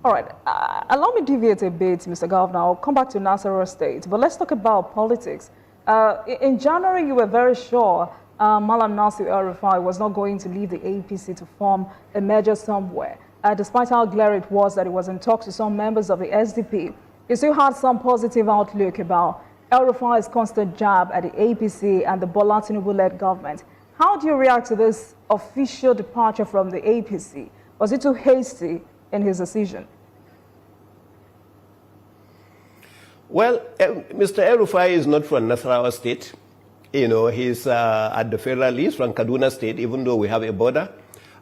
All right, allow me to deviate a bit, Mr. Governor. I'll come back to Nasarawa State, but let's talk about politics. In January, you were very sure Malam Nasir El-Rufai was not going to leave the APC to form a merger somewhere, despite how glaring it was that he was in talks with some members of the SDP. You still had some positive outlook about El-Rufai's constant jab at the APC and the Bola Tinubu-led government. How do you react to this official departure from the APC? Was he too hasty in his decision? Well, Mr. El-Rufai is not from Nasarawa State. You know, he's at the federal list from Kaduna State, even though we have a border.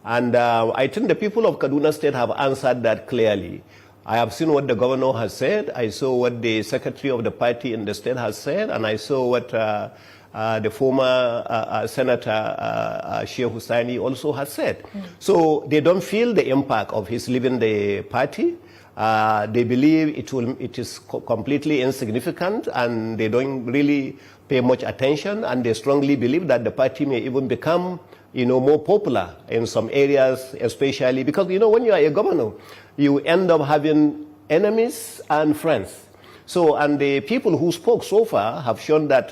And I think the people of Kaduna State have answered that clearly. I have seen what the governor has said. I saw what the secretary of the party in the state has said. And I saw what the former Senator Sheikh Hussaini also has said. So they don't feel the impact of his leaving the party. They believe it is completely insignificant, and they don't really pay much attention, and they strongly believe that the party may even become, you know, more popular in some areas, especially because, you know, when you are a governor, you end up having enemies and friends. So, and the people who spoke so far have shown that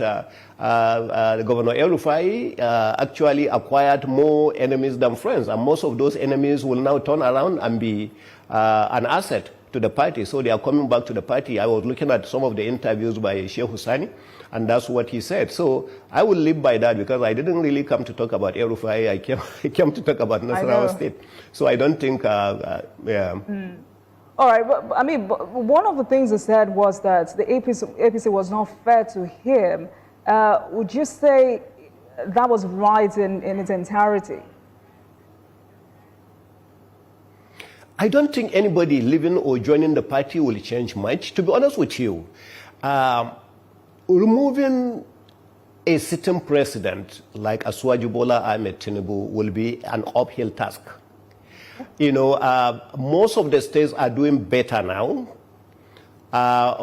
Governor El-Rufai actually acquired more enemies than friends, and most of those enemies will now turn around and be an asset to the party. So they are coming back to the party. I was looking at some of the interviews by Sheikh Hussaini, and that's what he said. So I will live by that, because I didn't really come to talk about El-Rufai. I came to talk about Nasarawa State. So I don't think, yeah. All right, but, I mean, one of the things he said was that the APC was not fair to him. Would you say that was right in its entirety? I don't think anybody leaving or joining the party will change much. To be honest with you, removing a sitting president like Asuwaju Bola Ahmed Tinubu will be an uphill task. You know, most of the states are doing better now.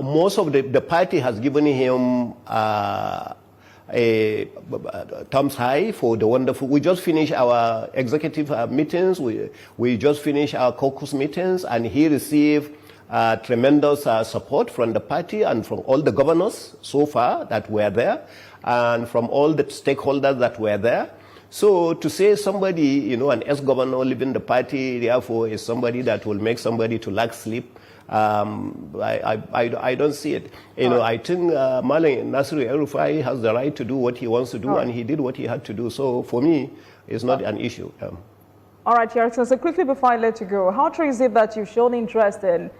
Most of the party has given him a thumbs high for the wonderful. We just finished our executive meetings. We just finished our caucus meetings, and he received tremendous support from the party and from all the governors so far that were there, and from all the stakeholders that were there. So to say somebody, you know, an ex-governor leaving the party, therefore, is somebody that will make somebody to lack sleep, I don't see it. You know, I think Malam Nasir El-Rufai has the right to do what he wants to do, and he did what he had to do. So for me, it's not an issue. All right, Your Excellency, quickly before I let you go, how true is it that you've shown interest in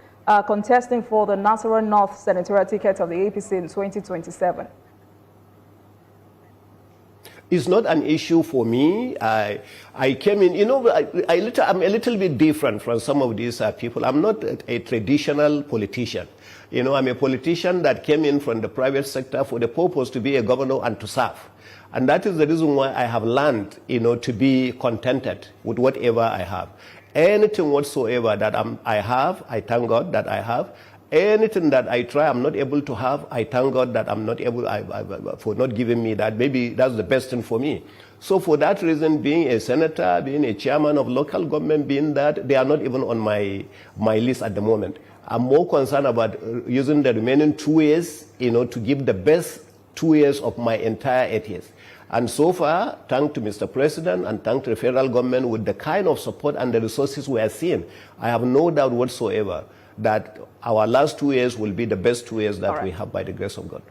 contesting for the Nasarawa North senatorial ticket of the APC in 2027? It's not an issue for me. I came in, you know, I'm a little bit different from some of these people. I'm not a traditional politician. You know, I'm a politician that came in from the private sector for the purpose to be a governor and to serve. And that is the reason why I have learned, you know, to be contented with whatever I have. Anything whatsoever that I have, I thank God that I have. Anything that I try, I'm not able to have, I thank God that I'm not able, for not giving me that. Maybe that's the best thing for me. So for that reason, being a senator, being a chairman of local government, being that, they are not even on my list at the moment. I'm more concerned about using the remaining 2 years, you know, to give the best 2 years of my entire 8 years. And so far, thanks to Mr. President and thanks to the federal government, with the kind of support and the resources we are seeing, I have no doubt whatsoever that our last 2 years will be the best 2 years that we have by the grace of God.